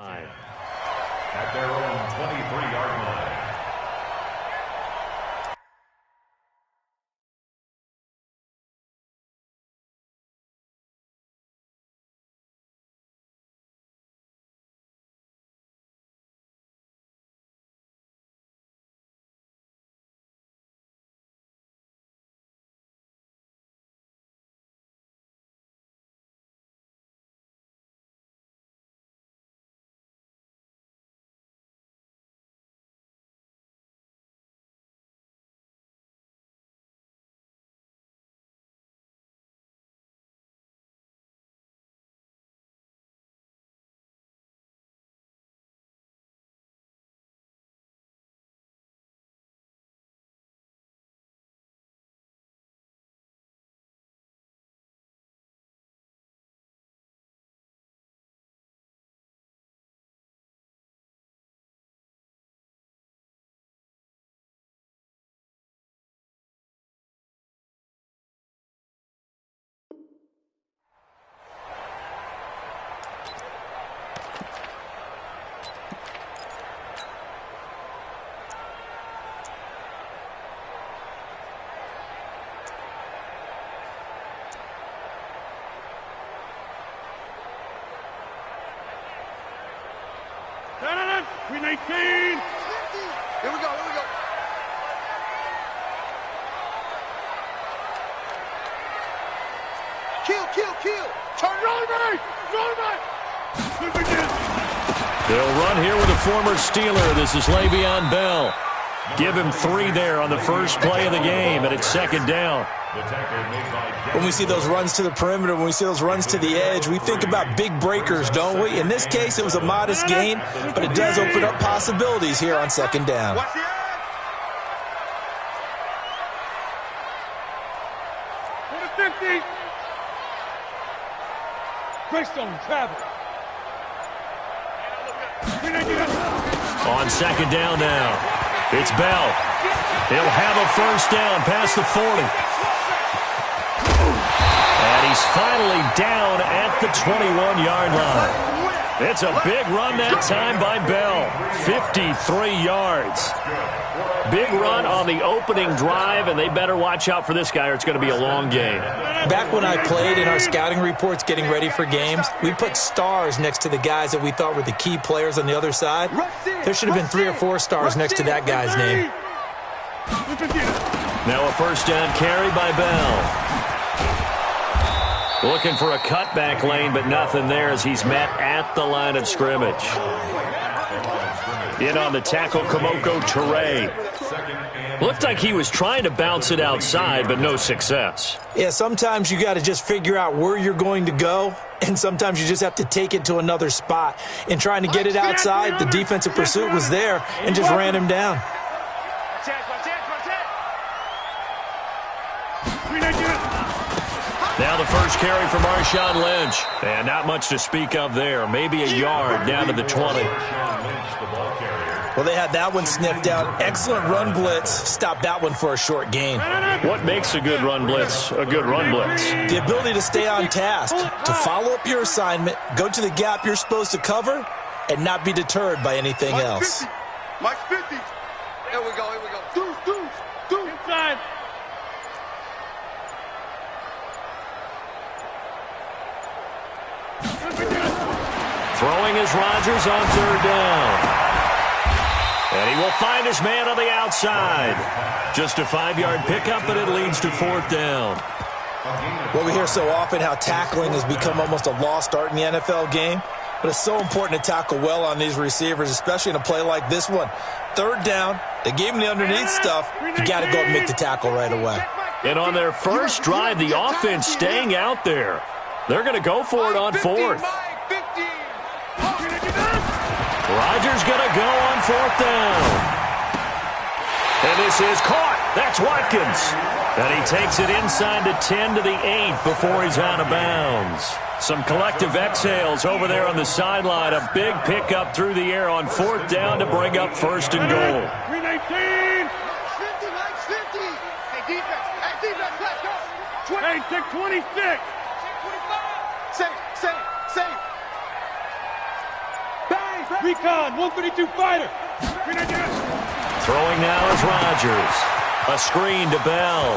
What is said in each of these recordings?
At their own 23-yard line. Green 18! Here we go. Kill! Turn right! They'll run here with a former Steeler. This is Le'Veon Bell. Give him 3 there on the first play of the game, and it's second down. When we see those runs to the perimeter, when we see those runs to the edge, we think about big breakers, don't we? In this case, it was a modest gain, but it does open up possibilities here on second down. Greystone travel. On second down now, it's Bell. He'll have a first down past the 40. And he's finally down at the 21-yard line. It's a big run that time by Bell. 53 yards. Big run on the opening drive, and they better watch out for this guy or it's going to be a long game. Back when I played in our scouting reports getting ready for games, we put stars next to the guys that we thought were the key players on the other side. There should have been 3 or 4 stars next to that guy's name. Now a first down carry by Bell. Looking for a cutback lane, but nothing there as he's met at the line of scrimmage. In on the tackle, Kamoko Toure. Looked like he was trying to bounce it outside, but no success. Yeah, sometimes you got to just figure out where you're going to go, and sometimes you just have to take it to another spot. In trying to get it outside, the defensive pursuit was there and just ran him down. Now the first carry for Marshawn Lynch. And not much to speak of there. Maybe a yard down to the 20. Well, they had that one sniffed out. Excellent run blitz. Stopped that one for a short gain. What makes a good run blitz a good run blitz? The ability to stay on task, to follow up your assignment, go to the gap you're supposed to cover, and not be deterred by anything else. Mike 50. Here we go. Deuce. Inside. Throwing is Rodgers on third down. And he will find his man on the outside. Just a 5-yard pickup, but it leads to fourth down. Well, we hear so often how tackling has become almost a lost art in the NFL game. But it's so important to tackle well on these receivers, especially in a play like this one. Third down, they gave him the underneath stuff. You got to go and make the tackle right away. And on their first drive, the offense staying out there. They're going to go for it on fourth. Rodgers going to go on fourth down. And this is caught. That's Watkins. And he takes it inside the 10 to the 8 before he's out of bounds. Some collective exhales over there on the sideline. A big pickup through the air on fourth down to bring up first and goal. 319. 50, Mike, 50. Hey, defense, let's go. Hey, take 26. 25. Safe. Bang. Recon, 132 fighter. Throwing now is Rodgers. A screen to Bell.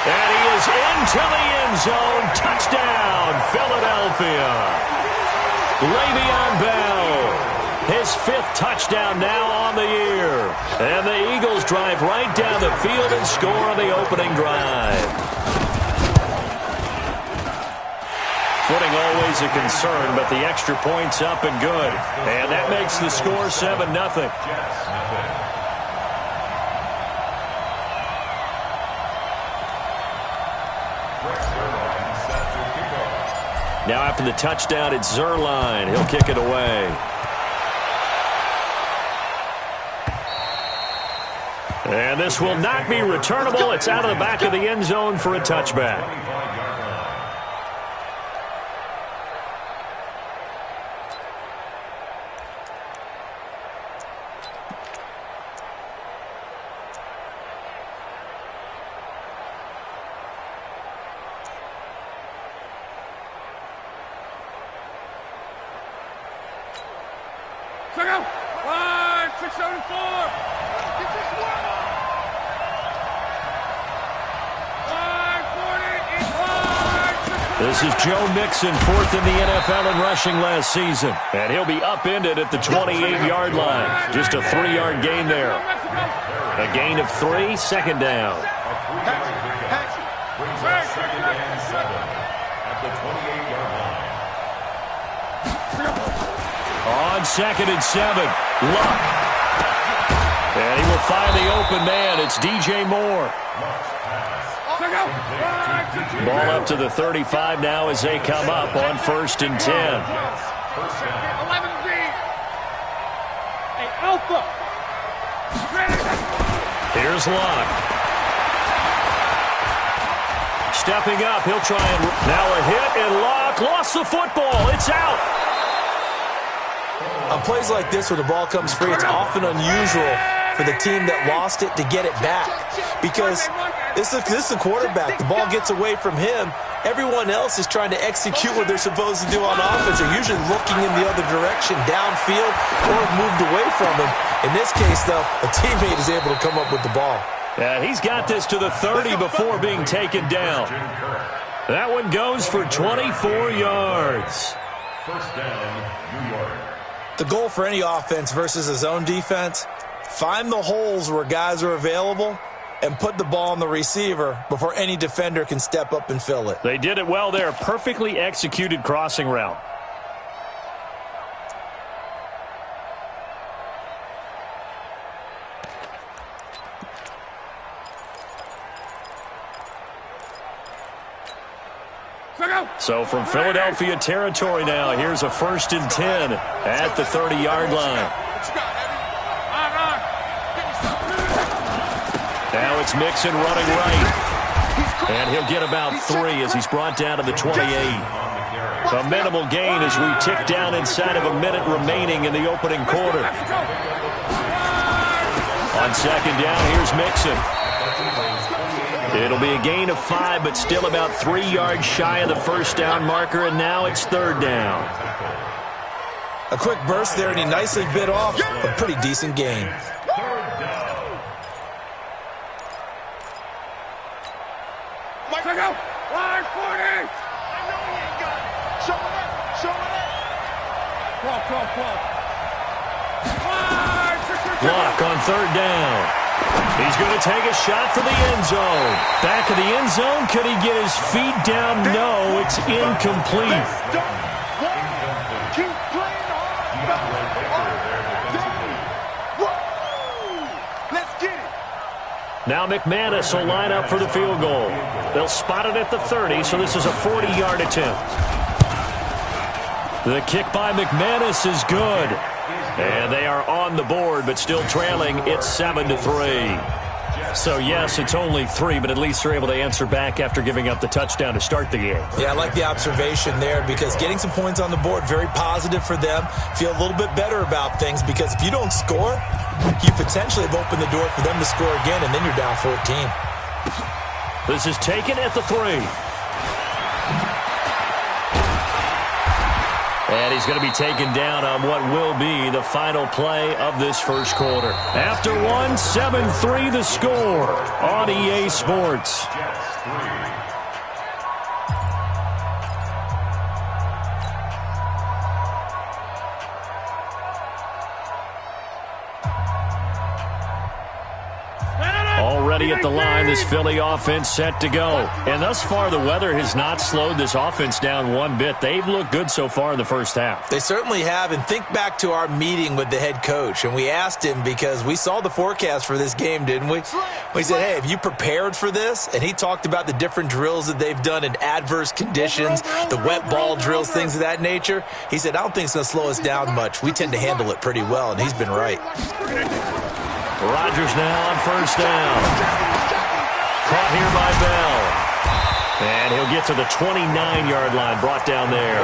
And he is into the end zone. Touchdown, Philadelphia. Le'Veon Bell, his 5th touchdown now on the year. And the Eagles drive right down the field and score on the opening drive. Footing always a concern, but the extra point's up and good. And that makes the score 7-0. Now after the touchdown, it's Zerline. He'll kick it away. And this will not be returnable. It's out of the back of the end zone for a touchback. This is Joe Mixon, 4th in the NFL in rushing last season. And he'll be upended at the 28-yard line. Just a 3-yard gain there. A gain of 3, second down. On 2nd and 7, Luck. And he will find the open man. It's DJ Moore. Ball up to the 35 now as they come up on 1st and 10. Here's Luck. Stepping up, he'll try and... Now a hit, and Luck lost the football. It's out. On plays like this where the ball comes free, it's often unusual for the team that lost it to get it back. Because this is a quarterback. The ball gets away from him. Everyone else is trying to execute what they're supposed to do on offense. They're usually looking in the other direction, downfield, or moved away from him. In this case, though, a teammate is able to come up with the ball. Yeah, he's got this to the 30 before being taken down. That one goes for 24 yards. First down, New York. The goal for any offense versus a zone defense, find the holes where guys are available and put the ball on the receiver before any defender can step up and fill it. They did it well there. Perfectly executed crossing route. So from Philadelphia territory now, here's a 1st and 10 at the 30-yard line. Now it's Mixon running right. And he'll get about 3 as he's brought down to the 28. A minimal gain as we tick down inside of a minute remaining in the opening quarter. On 2nd down, here's Mixon. It'll be a gain of 5, but still about 3 yards shy of the first down marker, and now it's 3rd down. A quick burst there, and he nicely bit off a pretty decent gain. Block on 3rd down. He's going to take a shot for the end zone. Back of the end zone. Could he get his feet down? No, it's incomplete. Now McManus will line up for the field goal. They'll spot it at the 30, so this is a 40-yard attempt. The kick by McManus is good. And they are on the board, but still trailing. It's 7-3. So, yes, it's only 3, but at least they're able to answer back after giving up the touchdown to start the game. Yeah, I like the observation there because getting some points on the board, very positive for them. Feel a little bit better about things because if you don't score, you potentially have opened the door for them to score again, and then you're down 14. This is taken at the 3. And he's going to be taken down on what will be the final play of this first quarter. After one, 7-3 the score on EA Sports. Already at the line, this Philly offense set to go. And thus far, the weather has not slowed this offense down one bit. They've looked good so far in the first half. They certainly have. And think back to our meeting with the head coach. And we asked him because we saw the forecast for this game, didn't we? We said, hey, have you prepared for this? And he talked about the different drills that they've done in adverse conditions, the wet ball drills, things of that nature. He said, I don't think it's going to slow us down much. We tend to handle it pretty well, and he's been right. Rodgers now on first down. Caught here by Bell. And he'll get to the 29-yard line, brought down there.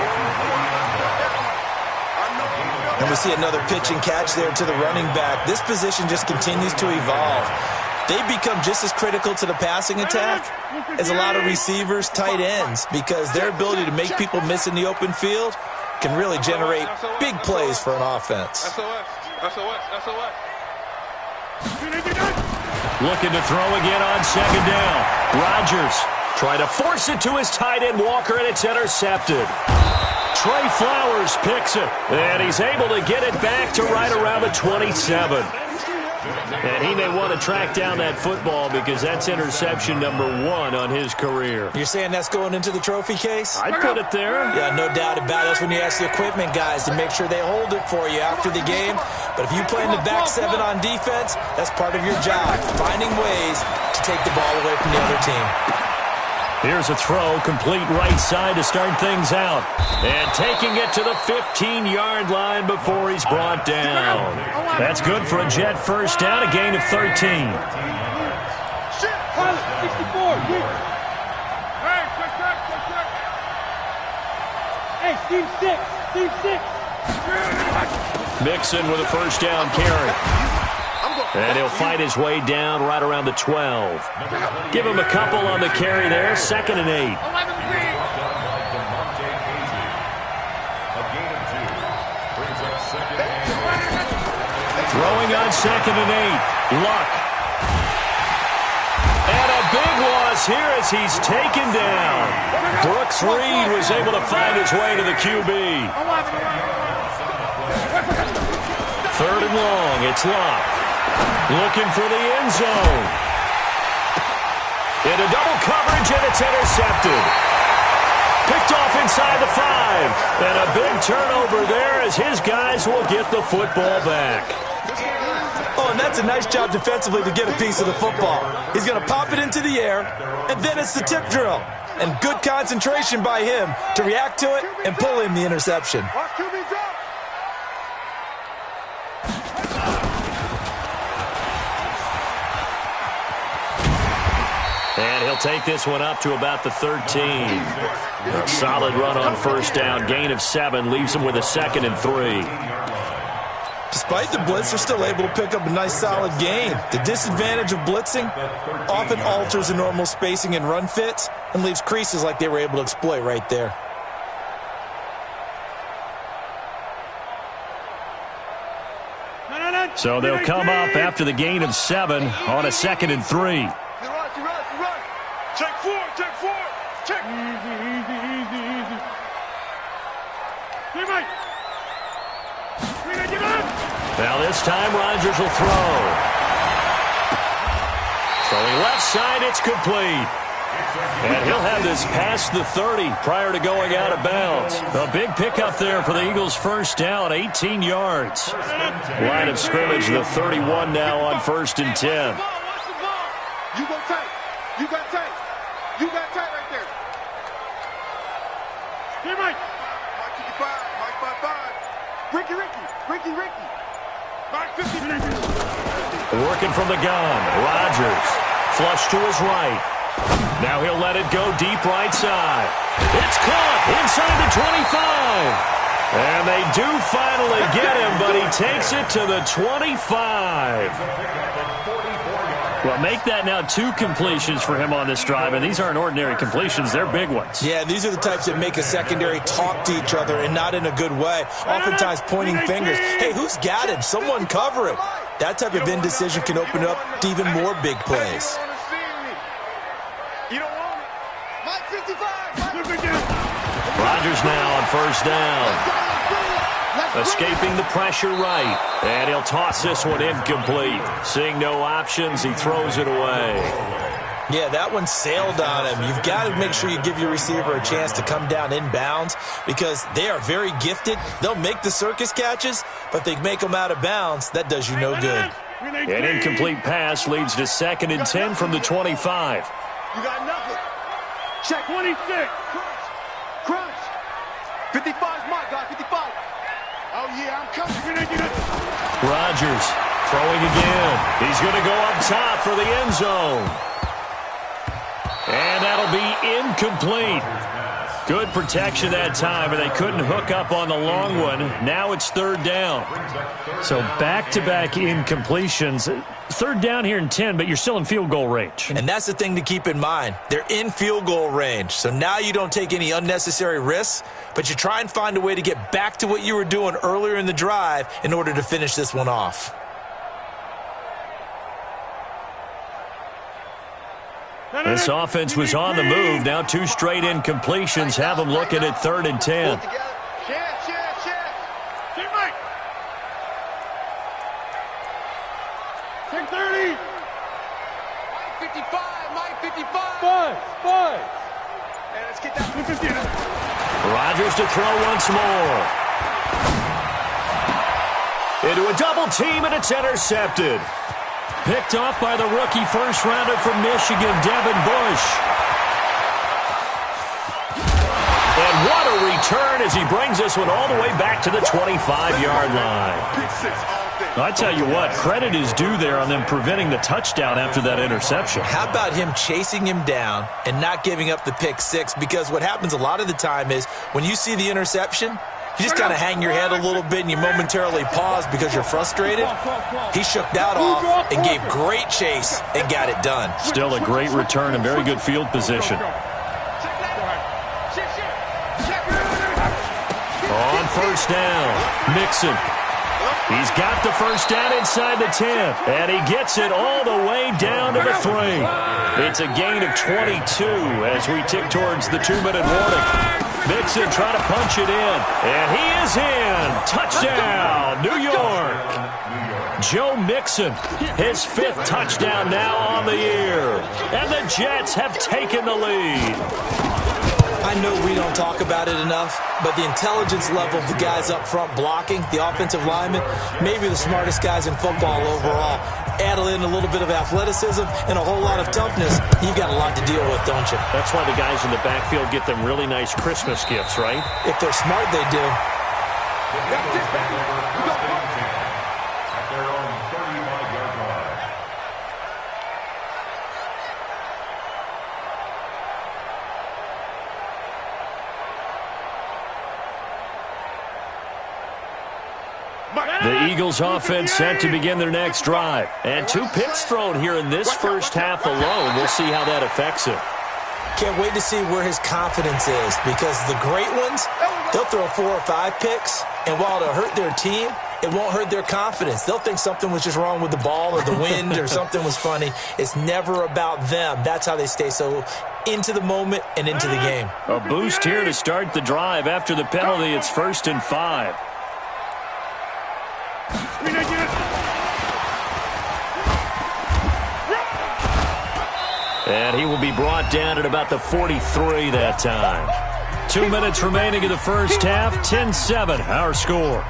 And we see another pitch and catch there to the running back. This position just continues to evolve. They've become just as critical to the passing attack as a lot of receivers, tight ends, because their ability to make people miss in the open field can really generate big plays for an offense. SOS. Looking to throw again on second down. Rodgers trying to force it to his tight end Walker, and it's intercepted. Trey Flowers picks it, and he's able to get it back to right around the 27. And he may want to track down that football because that's interception number 1 on his career. You're saying that's going into the trophy case? I'd put it there. Yeah, no doubt about it. That's when you ask the equipment guys to make sure they hold it for you after the game. But if you play in the back 7 on defense, that's part of your job, finding ways to take the ball away from the other team. Here's a throw, complete right side to start things out. And taking it to the 15-yard line before he's brought down. That's good for a Jet first down, a gain of 13. Hey, Steve 6. Mixon with a first down carry. And he'll fight his way down right around the 12. Give him a couple on the carry there, 2nd and 8. Throwing on 2nd and 8. Luck. And a big loss here as he's taken down. Brooks Reed was able to find his way to the QB. 3rd and long, it's Luck. Looking for the end zone. Into double coverage, and it's intercepted. Picked off inside the 5. And a big turnover there as his guys will get the football back. Oh, and that's a nice job defensively to get a piece of the football. He's going to pop it into the air, and then it's the tip drill. And good concentration by him to react to it and pull in the interception. And he'll take this one up to about the 13. A solid run on first down. Gain of 7 leaves him with a 2nd and 3. Despite the blitz, they're still able to pick up a nice solid gain. The disadvantage of blitzing often alters the normal spacing and run fits and leaves creases like they were able to exploit right there. So they'll come up after the gain of 7 on a 2nd and 3. Check 4. Check. Easy. Teammate. Now this time Rodgers will throw. Throwing left side, it's complete. And he'll have this past the 30 prior to going out of bounds. A big pickup there for the Eagles' first down, 18 yards. Line of scrimmage, the 31 now on 1st and 10. You go tight. You got tight. You got tight right there. Teammate. Mike 55. Mike 55. Ricky. Mike 50. Working from the gun. Rodgers. Flush to his right. Now he'll let it go deep right side. It's caught inside the 25. And they do finally get him, but he takes it to the 25. Well, make that now 2 completions for him on this drive, and these aren't ordinary completions. They're big ones. Yeah, these are the types that make a secondary talk to each other and not in a good way. Oftentimes pointing fingers. Hey, who's got him? Someone cover him. That type of indecision can open up to even more big plays. You don't want it. Mike 55. Rodgers now on first down. Escaping the pressure right. And he'll toss this one incomplete. Seeing no options, he throws it away. Yeah, that one sailed on him. You've got to make sure you give your receiver a chance to come down inbounds because they are very gifted. They'll make the circus catches, but they make them out of bounds. That does you no good. An incomplete pass leads to 2nd and 10 from the 25. You got nothing. Check 26. Crunch. 55's my guy. 55. Oh, yeah, I'm coming. Rodgers throwing again. He's going to go up top for the end zone. And that'll be incomplete. Good protection that time, and they couldn't hook up on the long one. Now it's 3rd down. So back-to-back incompletions. 3rd down here in 10, but you're still in field goal range. And that's the thing to keep in mind. They're in field goal range. So now you don't take any unnecessary risks, but you try and find a way to get back to what you were doing earlier in the drive in order to finish this one off. This offense was on the move. Now 2 straight incompletions have them looking at 3rd and 10. Check 30. Mike 55. Mike 55. Five. Hey, let's get that 250. Rodgers to throw once more. Into a double team, and it's intercepted. Picked off by the rookie first-rounder from Michigan, Devin Bush. And what a return as he brings this one all the way back to the 25-yard line. I tell you what, credit is due there on them preventing the touchdown after that interception. How about him chasing him down and not giving up the pick 6? Because what happens a lot of the time is when you see the interception, you just kind of hang your head a little bit and you momentarily pause because you're frustrated. He shook that off and gave great chase and got it done. Still a great return and very good field position. On first down, Mixon. He's got the first down inside the 10, and he gets it all the way down to the 3. It's a gain of 22 as we tick towards the 2-minute warning. Mixon trying to punch it in, and he is in. Touchdown, New York. Joe Mixon, his 5th touchdown now on the year, and the Jets have taken the lead. I know we don't talk about it enough, but the intelligence level of the guys up front blocking, the offensive linemen, maybe the smartest guys in football overall. Add in a little bit of athleticism and a whole lot of toughness, you've got a lot to deal with, don't you? That's why the guys in the backfield get them really nice Christmas gifts, right? If they're smart, they do. At their own 35-yard line. The Eagles offense set to begin their next drive. And 2 picks thrown here in this first half alone. We'll see how that affects him. Can't wait to see where his confidence is because the great ones, they'll throw 4 or 5 picks, and while it'll hurt their team, it won't hurt their confidence. They'll think something was just wrong with the ball or the wind or something was funny. It's never about them. That's how they stay so into the moment and into the game. A boost here to start the drive after the penalty. It's 1st and 5. And he will be brought down at about the 43 that time. 2 minutes remaining in the first half. 10-7, our score.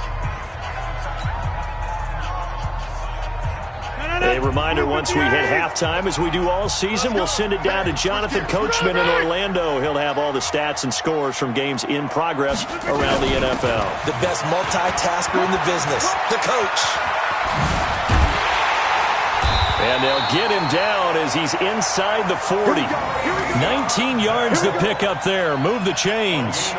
A reminder, once we hit halftime, as we do all season, we'll send it down to Jonathan Coachman in Orlando. He'll have all the stats and scores from games in progress around the NFL. The best multitasker in the business, the coach. And they'll get him down as he's inside the 40. 19 yards to pick up there. Move the chains.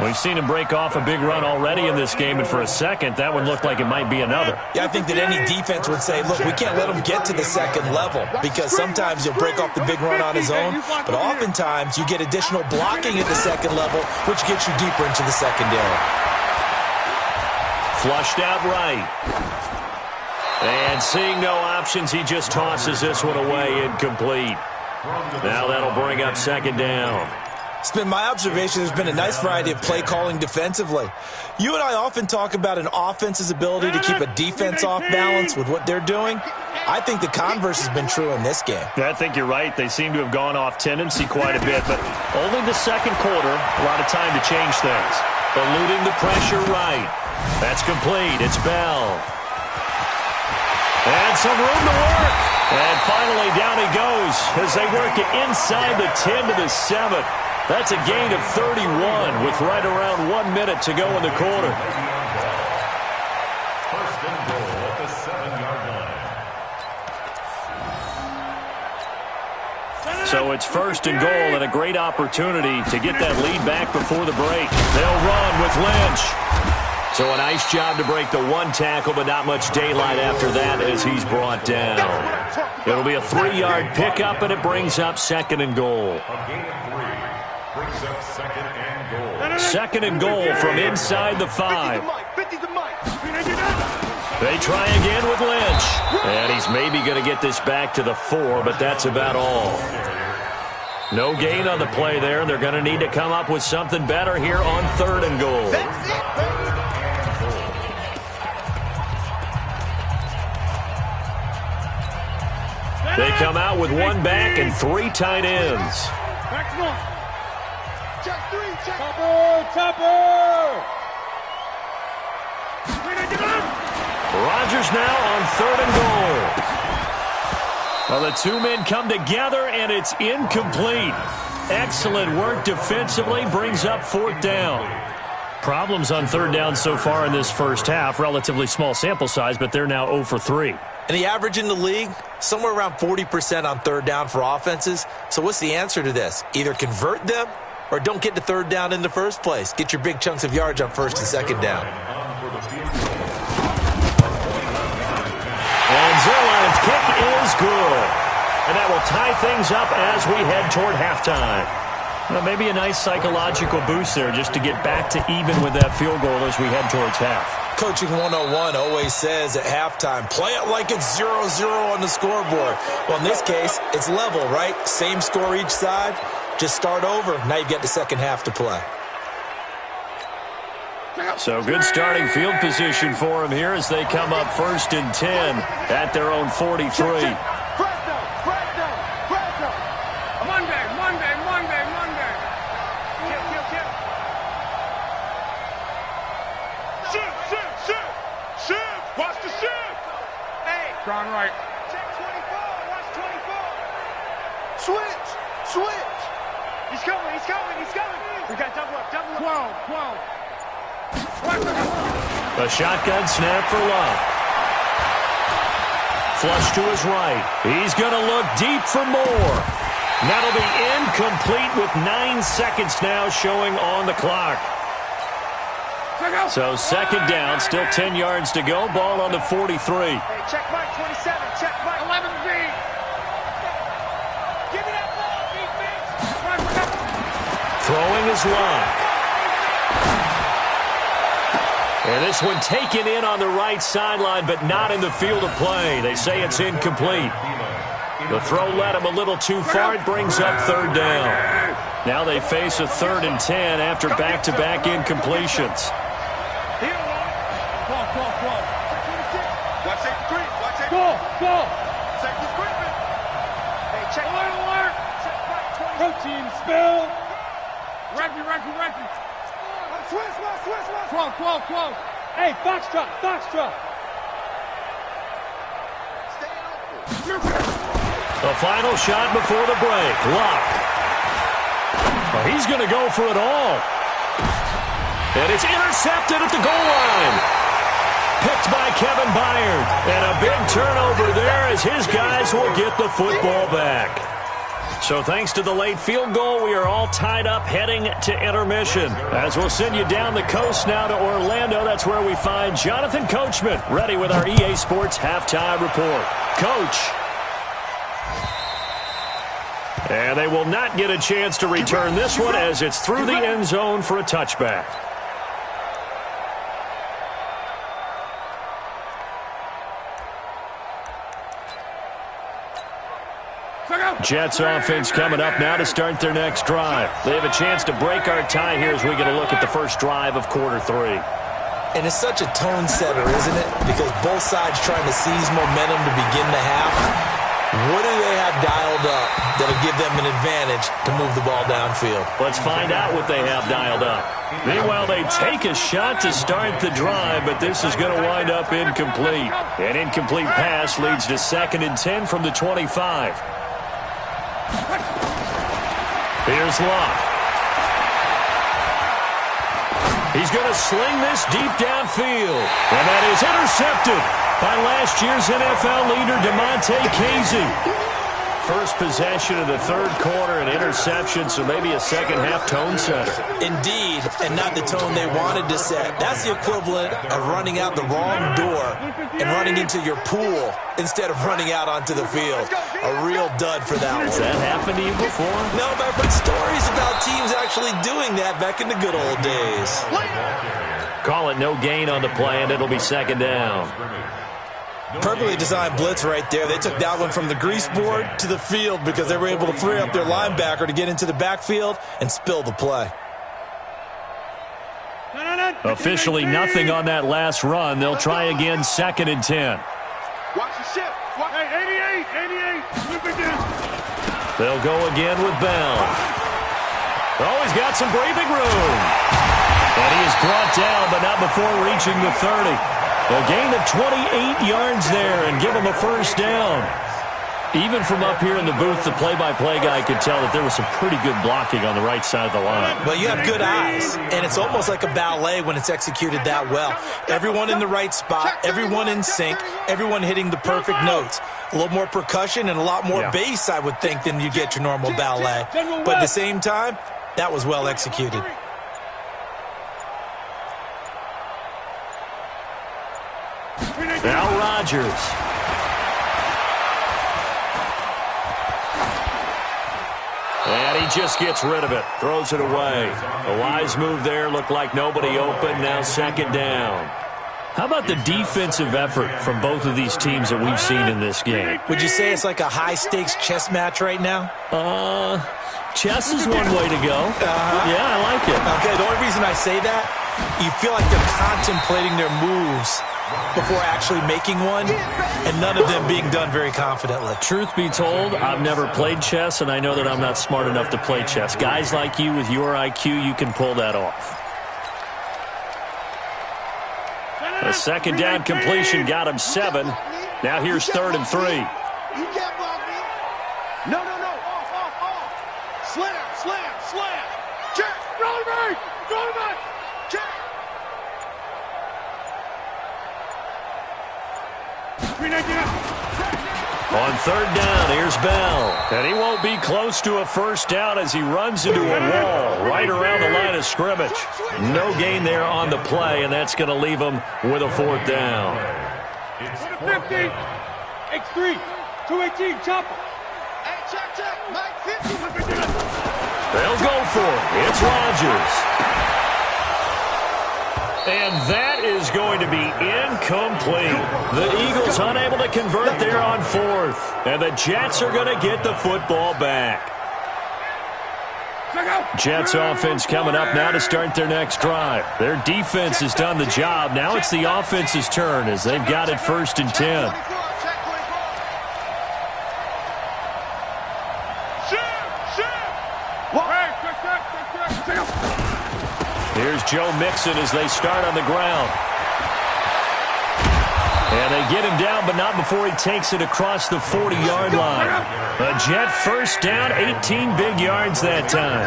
We've seen him break off a big run already in this game, and for a second, that one looked like it might be another. Yeah, I think that any defense would say, look, we can't let him get to the second level because sometimes he'll break off the big run on his own, but oftentimes you get additional blocking at the second level, which gets you deeper into the secondary. Flushed out right. And seeing no options, he just tosses this one away incomplete. Now that'll bring up second down. It's been my observation there's been a nice variety of play calling defensively. You and I often talk about an offense's ability to keep a defense off balance with what they're doing. I think the converse has been true in this game. I think you're right. They seem to have gone off tendency quite a bit, but only the second quarter, a lot of time to change things. Eluding the pressure right. That's complete. It's Bell. And some room to work. And finally down he goes as they work it inside the 10 to the 7. That's a gain of 31 with right around 1 minute to go in the quarter. First and goal at the 7-yard line. So it's first and goal and a great opportunity to get that lead back before the break. They'll run with Lynch. So a nice job to break the one tackle, but not much daylight after that as he's brought down. It'll be a 3-yard pickup, and it brings up second and goal. A gain of 3 brings up second and goal. Second and goal from inside the 5. They try again with Lynch. And he's maybe going to get this back to the 4, but that's about all. No gain on the play there. They're going to need to come up with something better here on third and goal. They come out with one back and 3 tight ends. Rodgers now on third and goal. Well, the two men come together, and it's incomplete. Excellent work defensively, brings up fourth down. Problems on third down so far in this first half. Relatively small sample size, but they're now 0 for 3. And the average in the league, somewhere around 40% on third down for offenses. So what's the answer to this? Either convert them or don't get to third down in the first place. Get your big chunks of yards on first and second down. And Zerline's kick is good. And that will tie things up as we head toward halftime. Well, maybe a nice psychological boost there just to get back to even with that field goal as we head towards half. Coaching 101 always says at halftime, play it like it's 0-0 on the scoreboard. Well, in this case, it's level, right? Same score each side. Just start over. Now you get the second half to play. So good starting field position for them here as they come up first and 10 at their own 43. Gone right. Check 24. Watch 24. Switch. He's coming. We got double up. 12. A shotgun snap for Love. Flush to his right. He's going to look deep for more. That'll be incomplete with 9 seconds now showing on the clock. So second down, still 10 yards to go. Ball on the 43. Hey, check Mike 27. Check Mike 11 feet. Give me that ball, defense. Throwing is Love. And this one taken in on the right sideline, but not in the field of play. They say it's incomplete. The throw led him a little too far. It brings up third down. Now they face a 3rd and 10 after back-to-back incompletions. Ball. Safety's creeping. Hey, check. Alert. Protein spill. Recky. Switch. 12. Hey, Foxtrot. Stay open. The final shot before the break. Luck. Well, he's going to go for it all. And it's intercepted at the goal line. Picked by Kevin Byard. And a big turnover there as his guys will get the football back. So thanks to the late field goal, we are all tied up heading to intermission. As we'll send you down the coast now to Orlando, that's where we find Jonathan Coachman ready with our EA Sports halftime report. Coach. And they will not get a chance to return this one as it's through the end zone for a touchback. Jets offense coming up now to start their next drive. They have a chance to break our tie here as we get a look at the first drive of quarter 3. And it's such a tone setter, isn't it? Because both sides trying to seize momentum to begin the half. What do they have dialed up that'll give them an advantage to move the ball downfield? Let's find out what they have dialed up. Meanwhile, they take a shot to start the drive, but this is going to wind up incomplete. An incomplete pass leads to 2nd and 10 from the 25. Here's Locke. He's going to sling this deep downfield. And that is intercepted by last year's NFL leader, DeMonte Casey. First possession of the third quarter, an interception, so maybe a second-half tone setter. Indeed, and not the tone they wanted to set. That's the equivalent of running out the wrong door and running into your pool instead of running out onto the field. A real dud for that one. Has that happened to you before? No, but I've heard stories about teams actually doing that back in the good old days. Call it no gain on the play, and it'll be 2nd down. Perfectly designed blitz right there. They took that one from the grease board to the field because they were able to free up their linebacker to get into the backfield and spill the play. Officially nothing on that last run. They'll try again 2nd and 10. Watch the ship. Hey, 88. They'll go again with Bell. Oh, he's got some breathing room. And he is brought down, but not before reaching the 30. A gain of 28 yards there and give him a first down. Even from up here in the booth, the play-by-play guy could tell that there was some pretty good blocking on the right side of the line. Well, you have good eyes, and it's almost like a ballet when it's executed that well. Everyone in the right spot, everyone in sync, everyone hitting the perfect notes. A little more percussion and a lot more bass, I would think, than you get your normal ballet. But at the same time, that was well executed. Now Rodgers. And he just gets rid of it. Throws it away. A wise move there. Looked like nobody open. Now 2nd down. How about the defensive effort from both of these teams that we've seen in this game? Would you say it's like a high-stakes chess match right now? Chess is one way to go. Yeah, I like it. Okay, the only reason I say that, you feel like they're contemplating their moves before actually making one, and none of them being done very confidently. Truth be told, I've never played chess, and I know that I'm not smart enough to play chess. Guys like you with your IQ, you can pull that off. A 2nd down completion got him 7. Now here's 3rd and 3. You can't block me. No. Off. Slam. Check. Roll back. Check. On 3rd down, here's Bell. And he won't be close to a first down as he runs into a wall right around the line of scrimmage. No gain there on the play, and that's going to leave him with a 4th down. 50. X3. 218. Chopper. Hey, check. Mike 50. They'll go for it. It's Rodgers. And that is going to be incomplete. The Eagles unable to convert there on 4th. And the Jets are going to get the football back. Jets offense coming up now to start their next drive. Their defense has done the job. Now it's the offense's turn as they've got it 1st and 10. Here's Joe Mixon as they start on the ground. And they get him down, but not before he takes it across the 40-yard line. A Jet first down, 18 big yards that time.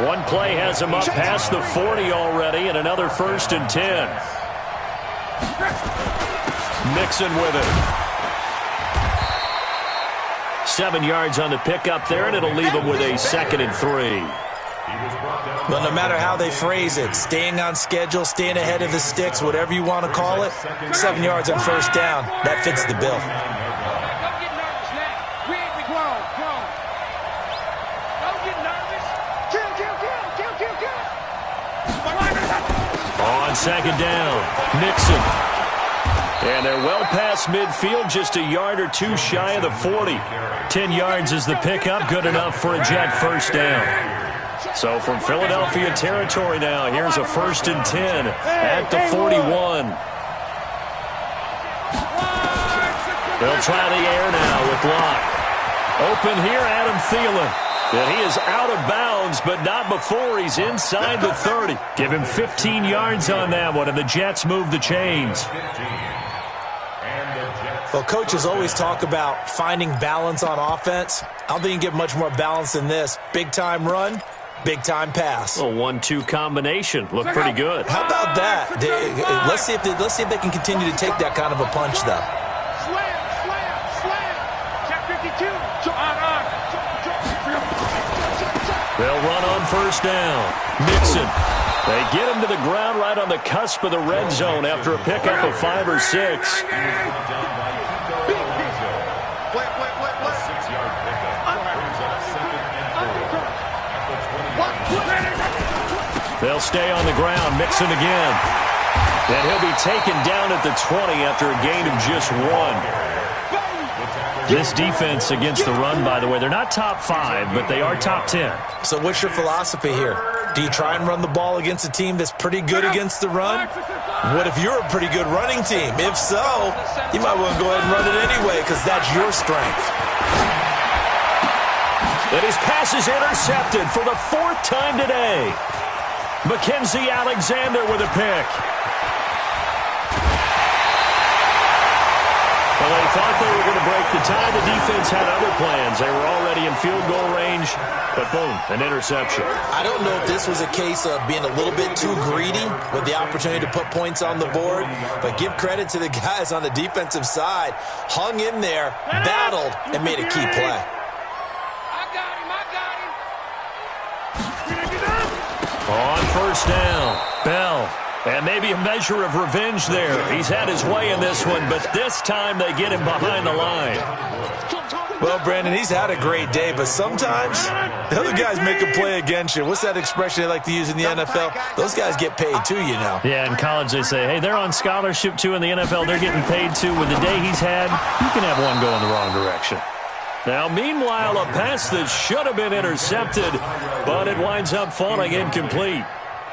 One play has him up past the 40 already, and another 1st and 10. Mixon with it. 7 yards on the pickup there, and it'll leave them with a 2nd and 3. Well, no matter how they phrase it, staying on schedule, staying ahead of the sticks, whatever you want to call it, 7 yards on first down, that fits the bill. Don't get nervous now. We ain't grown. Don't get nervous. Kill. On 2nd down, Nixon. And they're well past midfield, just a yard or two shy of the 40. 10 yards is the pickup, good enough for a Jet first down. So from Philadelphia territory now, here's a 1st and 10 at the 41. They'll try the air now with Locke. Open here, Adam Thielen. And he is out of bounds, but not before he's inside the 30. Give him 15 yards on that one, and the Jets move the chains. Well, coaches always talk about finding balance on offense. I don't think you can get much more balance than this. Big-time run, big-time pass. A 1-2 combination. Look pretty good. How about that? Let's see if they can continue to take that kind of a punch, though. Slam. Check 52. They'll run on first down. Nixon. They get him to the ground right on the cusp of the red zone after a pickup of 5 or 6. They'll stay on the ground. Mixon again. And he'll be taken down at the 20 after a gain of just 1. This defense against the run, by the way, they're not top 5, but they are top 10. So what's your philosophy here? Do you try and run the ball against a team that's pretty good against the run? What if you're a pretty good running team? If so, you might want to go ahead and run it anyway because that's your strength. And his pass is intercepted for the 4th time today. Mackenzie Alexander with a pick. Well, they thought they were going to break the tie. The defense had other plans. They were already in field goal range, but boom, an interception. I don't know if this was a case of being a little bit too greedy with the opportunity to put points on the board, but give credit to the guys on the defensive side. Hung in there, battled, and made a key play. I got him. On first down, Bell. And maybe a measure of revenge there. He's had his way in this one, but this time they get him behind the line. Well, Brandon, he's had a great day, but sometimes the other guys make a play against you. What's that expression they like to use in the NFL? Those guys get paid too, you know. Yeah, in college they say, hey, they're on scholarship too. In the NFL, they're getting paid too. With the day he's had, you can have one go in the wrong direction. Now, meanwhile, a pass that should have been intercepted, but it winds up falling incomplete.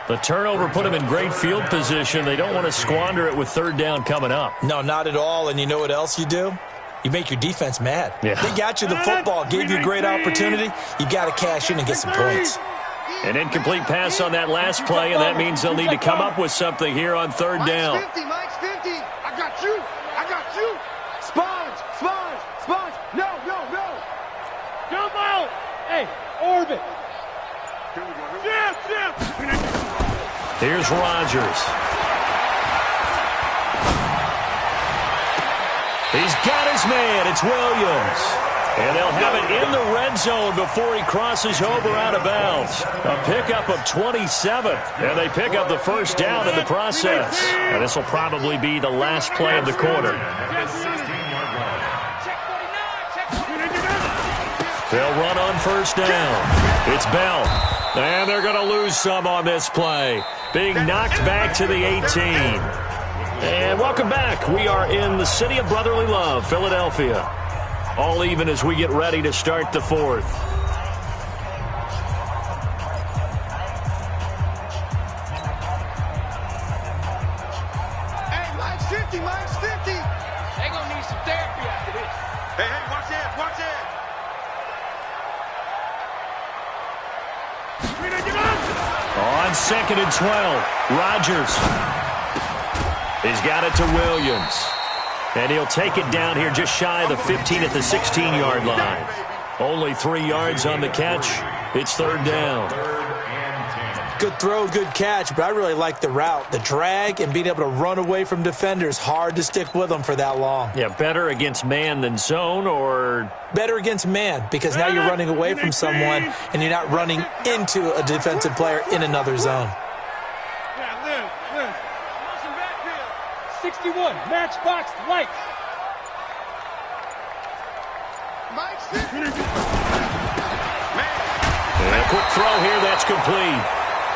The turnover put him in great field position. They don't want to squander it with 3rd down coming up. No, not at all. And you know what else you do? You make your defense mad. Yeah. They got you the football, gave you a great opportunity. You got to cash in and get some points. An incomplete pass on that last play, and that means they'll need to come up with something here on 3rd down. Mike's 50. I got you. Sponge. No. Jump out. Hey, orbit. Jim. Here's Rodgers. He's got his man. It's Williams. And they'll have it in the red zone before he crosses over out of bounds. A pickup of 27. And they pick up the first down in the process. And this will probably be the last play of the quarter. They'll run on first down. It's Bell. And they're going to lose some on this play. Being knocked back to the 18. And welcome back. We are in the city of brotherly love, Philadelphia. All even as we get ready to start the 4th. Hey, Mike's 50. They're going to need some therapy after this. Hey, watch it. On 2nd and 12, Rodgers. He's got it to Williams. And he'll take it down here just shy of the 15 at the 16-yard line. Only 3 yards on the catch. It's 3rd down. Good throw, good catch, but I really like the route. The drag and being able to run away from defenders, hard to stick with them for that long. Yeah, better against man than zone, or? Better against man, because now you're running away from someone and you're not running into a defensive player in another zone. 61, matchbox lights. And a quick throw here, that's complete.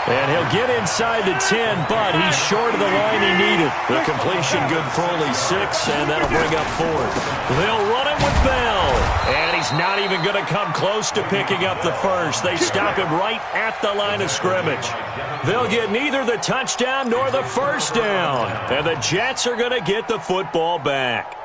And he'll get inside the 10, but he's short of the line he needed. The completion good for only 6, and that'll bring up 4th. They'll run it with Bell. And he's not even going to come close to picking up the first. They stop him right at the line of scrimmage. They'll get neither the touchdown nor the first down. And the Jets are going to get the football back.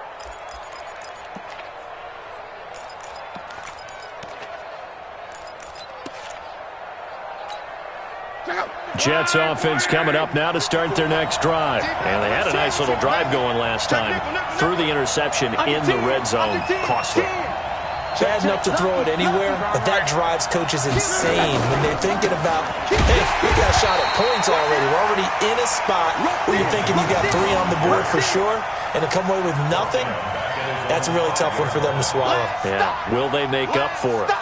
Jets offense coming up now to start their next drive. And they had a nice little drive going last time. Threw the interception in the red zone. Costly. Bad enough to throw it anywhere, but that drives coaches insane when they're thinking about, hey, we got a shot at points already. We're already in a spot where you're thinking you got 3 on the board for sure, and to come away with nothing, that's a really tough one for them to swallow. Yeah, will they make up for it?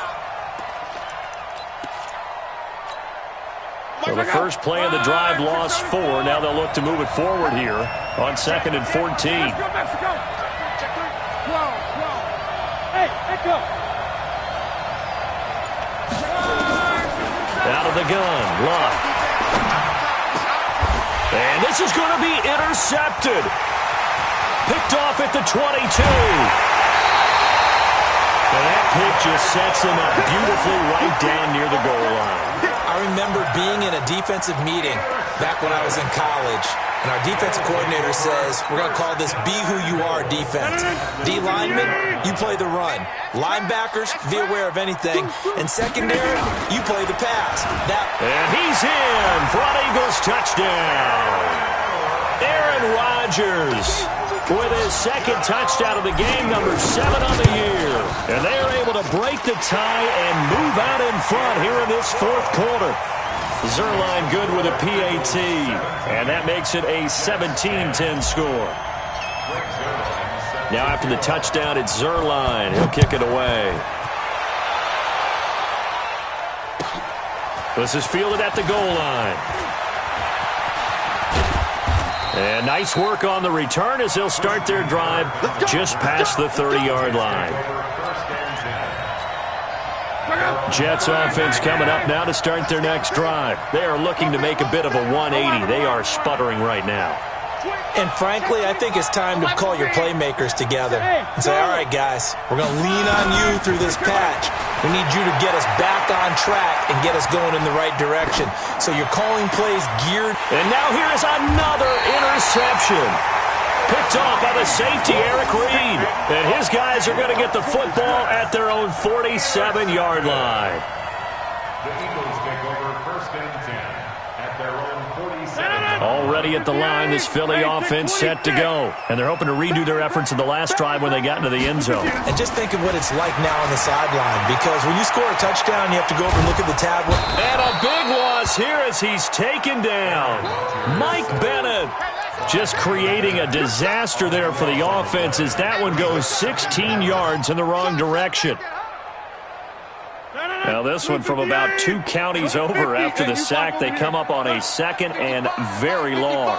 Well, the first play of the drive lost 4. Now they'll look to move it forward here on 2nd and 14. Hey, echo. Out of the gun, Luck. And this is going to be intercepted. Picked off at the 22. And that pick just sets him up beautifully right down near the goal line. I remember being in a defensive meeting back when I was in college, and our defensive coordinator says, we're going to call this be who you are defense. D linemen, you play the run. Linebackers, be aware of anything. And secondary, you play the pass. And he's in for an Eagles touchdown. Aaron Rodgers with his 2nd touchdown of the game, number 7 on the year. And they are able to break the tie and move out in front here in this 4th quarter. Zuerlein good with a PAT, and that makes it a 17-10 score. Now after the touchdown, it's Zuerlein. He'll kick it away. This is fielded at the goal line. And nice work on the return as they'll start their drive just past the 30-yard line. Jets offense coming up now to start their next drive. They are looking to make a bit of a 180. They are sputtering right now. And frankly, I think it's time to call your playmakers together and say, all right, guys, we're going to lean on you through this patch. We need you to get us back on track and get us going in the right direction. So you're calling plays geared. And now here is another interception. Picked off by the safety, Eric Reed. And his guys are going to get the football at their own 47-yard line. The Eagles take over 1st and 10 at their own 47. Already at the line, this Philly offense set to go. And they're hoping to redo their efforts in the last drive when they got into the end zone. And just think of what it's like now on the sideline, because when you score a touchdown, you have to go over and look at the tablet. And a big loss here as he's taken down. Mike Bennett just creating a disaster there for the offense as that one goes 16 yards in the wrong direction. Now this one from about 2 counties over after the sack. They come up on a 2nd and very long.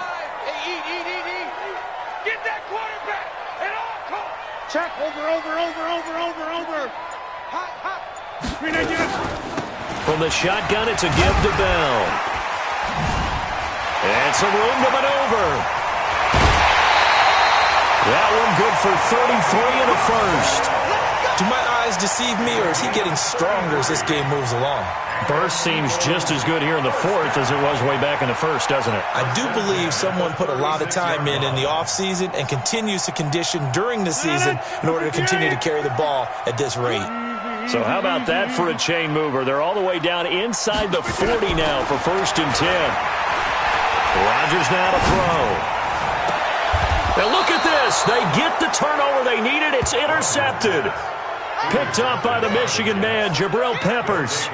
Get that quarterback at all costs. Check. Over. Hot. From the shotgun, it's a give to Bell. And some room to maneuver. That one good for 33 and a first. Do my eyes deceive me, or is he getting stronger as this game moves along? Burst seems just as good here in the 4th as it was way back in the 1st, doesn't it? I do believe someone put a lot of time in the offseason and continues to condition during the season in order to continue to carry the ball at this rate. So how about that for a chain mover? They're all the way down inside the 40 now for 1st and 10. Rodgers now to throw. And look at this. They get the turnover they needed. It's intercepted. Picked up by the Michigan man, Jabril Peppers.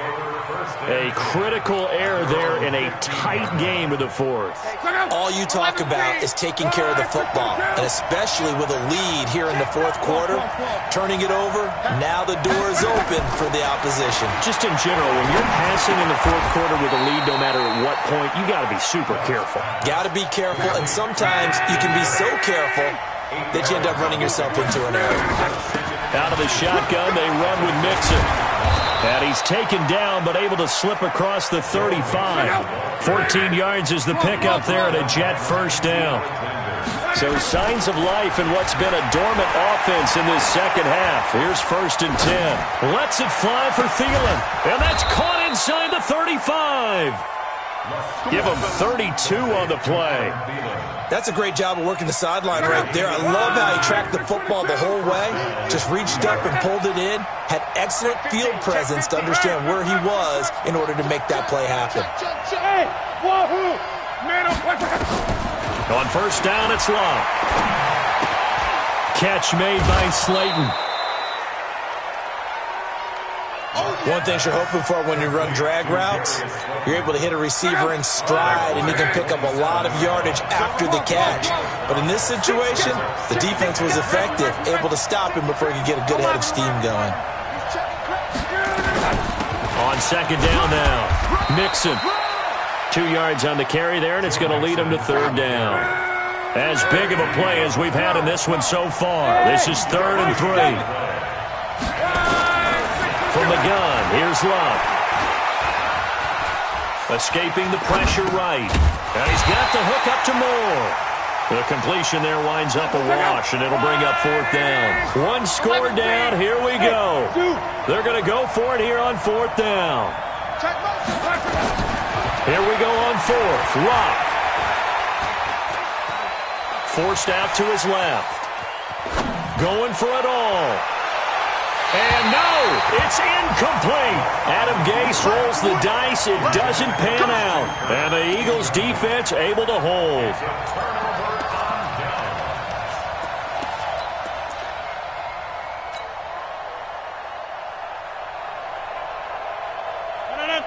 A critical error there in a tight game to the fourth. All you talk about is taking care of the football, and especially with a lead here in the fourth quarter, turning it over, now the door is open for the opposition. Just in general, when you're passing in the fourth quarter with a lead, no matter at what point, you got to be super careful. Got to be careful, and sometimes you can be so careful that you end up running yourself into an error. Out of the shotgun, they run with Mixon. And he's taken down, but able to slip across the 35. 14 yards is the pickup there, and a Jet first down. So signs of life in what's been a dormant offense in this second half. Here's 1st and 10. Lets it fly for Thielen. And that's caught inside the 35. Give him 32 on the play. That's a great job of working the sideline right there. I love how he tracked the football the whole way, just reached up and pulled it in, had excellent field presence to understand where he was in order to make that play happen. On 1st down, it's Love. Catch made by Slayton. One thing you're hoping for when you run drag routes, you're able to hit a receiver in stride and he can pick up a lot of yardage after the catch. But in this situation, the defense was effective, able to stop him before he could get a good head of steam going. On 2nd down now, Mixon. 2 yards on the carry there, and it's going to lead him to 3rd down. As big of a play as we've had in this one so far. This is 3rd and 3. From the gun, here's Love. Escaping the pressure right. And he's got the hook up to Moore. The completion there winds up a wash, and it'll bring up 4th down. One score down, here we go. They're going to go for it here on 4th down. Here we go on 4th. Lock. Forced out to his left. Going for it all. And no, it's incomplete. Adam Gase rolls the dice. It doesn't pan out. And the Eagles defense able to hold.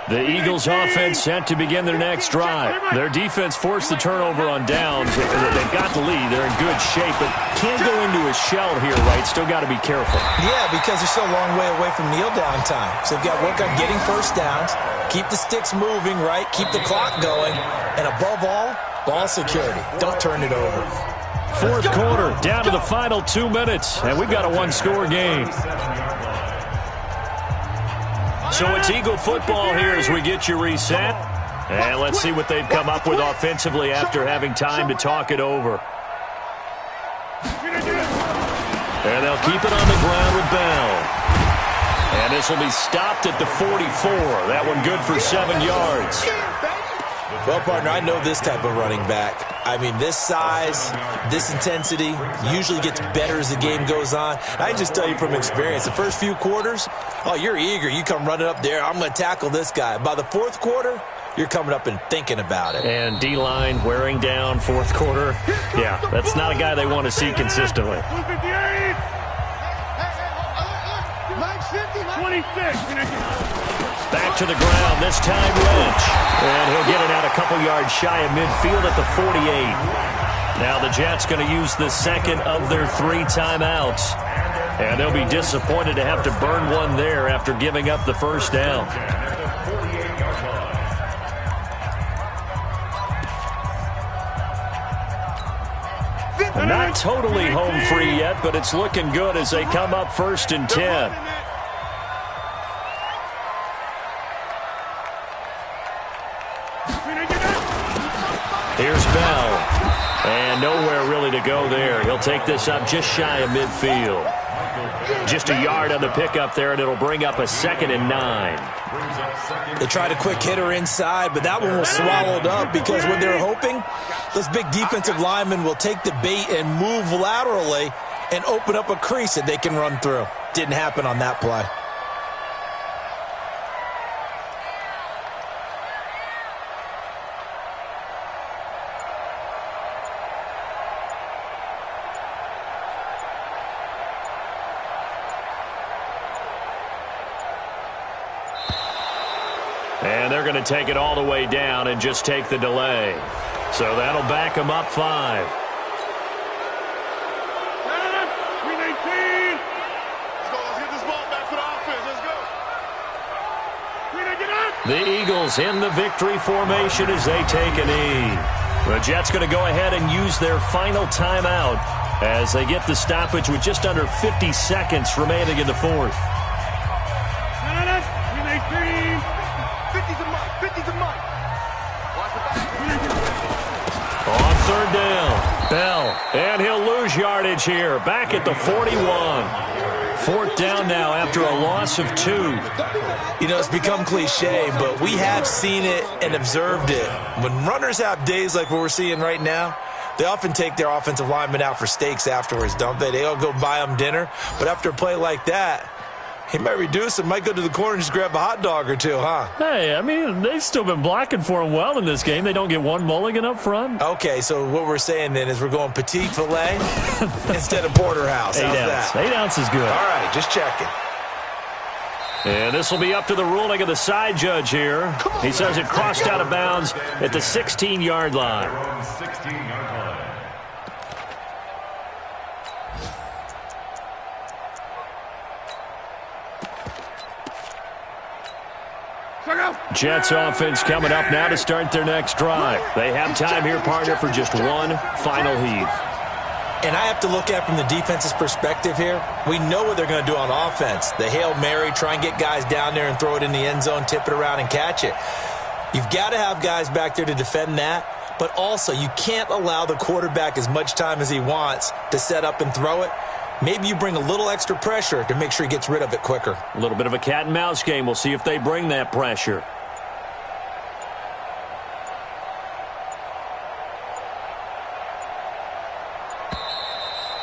The Eagles offense set to begin their next drive. Their defense forced the turnover on downs. They've got the lead. They're in good shape, but can't go into a shell here, right? Still got to be careful. Yeah, because they're still a long way away from kneel down time. So they've got to work on getting 1st downs, keep the sticks moving, right? Keep the clock going, and above all, ball security. Don't turn it over. 4th quarter, down to the final 2 minutes, and we've got a one-score game. So it's Eagle football here as we get you reset. And let's see what they've come up with offensively after having time to talk it over. And they'll keep it on the ground with Bell. And this will be stopped at the 44. That one good for 7 yards. Well, partner, I know this type of running back. I mean, this size, this intensity usually gets better as the game goes on. I can just tell you from experience, the first few quarters, oh, you're eager. You come running up there, I'm going to tackle this guy. By the 4th quarter, you're coming up and thinking about it. And D-line wearing down 4th quarter. Yeah, that's not a guy they want to see consistently. 26. Back to the ground, this time Lynch. And he'll get it out a couple yards shy of midfield at the 48. Now the Jets going to use the 2nd of their 3 timeouts. And they'll be disappointed to have to burn one there after giving up the 1st down. Not totally home free yet, but it's looking good as they come up 1st and 10. Here's Bell. And nowhere really to go there. He'll take this up just shy of midfield. Just a yard on the pickup there, and it'll bring up a 2nd and 9. They tried a quick hitter inside, but that one was swallowed up because what they're hoping, those big defensive linemen will take the bait and move laterally and open up a crease that they can run through. Didn't happen on that play. And they're going to take it all the way down and just take the delay. So that'll back them up 5. 319. Let's get this ball back for the offense. Let's go. 319. The Eagles in the victory formation as they take a knee. The Jets going to go ahead and use their final timeout as they get the stoppage with just under 50 seconds remaining in the fourth. 319. 50's a mark. 50's a mark. Watch the back. On third down, Bell, and he'll lose yardage here, back at the 41. Fourth down now after a loss of 2. You know, it's become cliche, but we have seen it and observed it. When runners have days like what we're seeing right now, they often take their offensive linemen out for steaks afterwards, don't they? They all go buy them dinner. But after a play like that, he might reduce it, might go to the corner and just grab a hot dog or two, huh? Hey, I mean, they've still been blocking for him well in this game. They don't get one mulligan up front. Okay, so what we're saying then is we're going petite filet instead of porterhouse. How's 8 ounce. that? 8 ounce is good. All right, just checking. And this will be up to the ruling of the side judge here. He says it crossed out of bounds at the 16-yard line. 16-yard line. Jets offense coming up now to start their next drive. They have time here, partner, for just one final heave. And I have to look at it from the defense's perspective here. We know what they're going to do on offense. The Hail Mary, try and get guys down there and throw it in the end zone, tip it around and catch it. You've got to have guys back there to defend that, but also you can't allow the quarterback as much time as he wants to set up and throw it. Maybe you bring a little extra pressure to make sure he gets rid of it quicker. A little bit of a cat and mouse game. We'll see if they bring that pressure.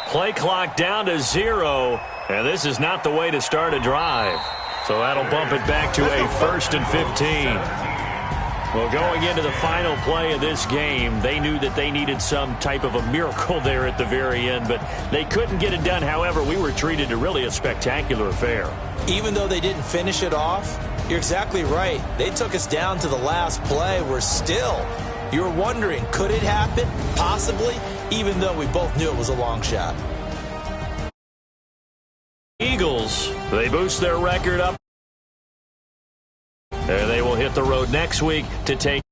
Play clock down to 0, and this is not the way to start a drive. So that'll bump it back to a 1st and 15. Well, going into the final play of this game, they knew that they needed some type of a miracle there at the very end, but they couldn't get it done. However, we were treated to really a spectacular affair. Even though they didn't finish it off, you're exactly right. They took us down to the last play. We're still, you're wondering, could it happen? Possibly, even though we both knew it was a long shot. Eagles, they boost their record up. And they will hit the road next week to take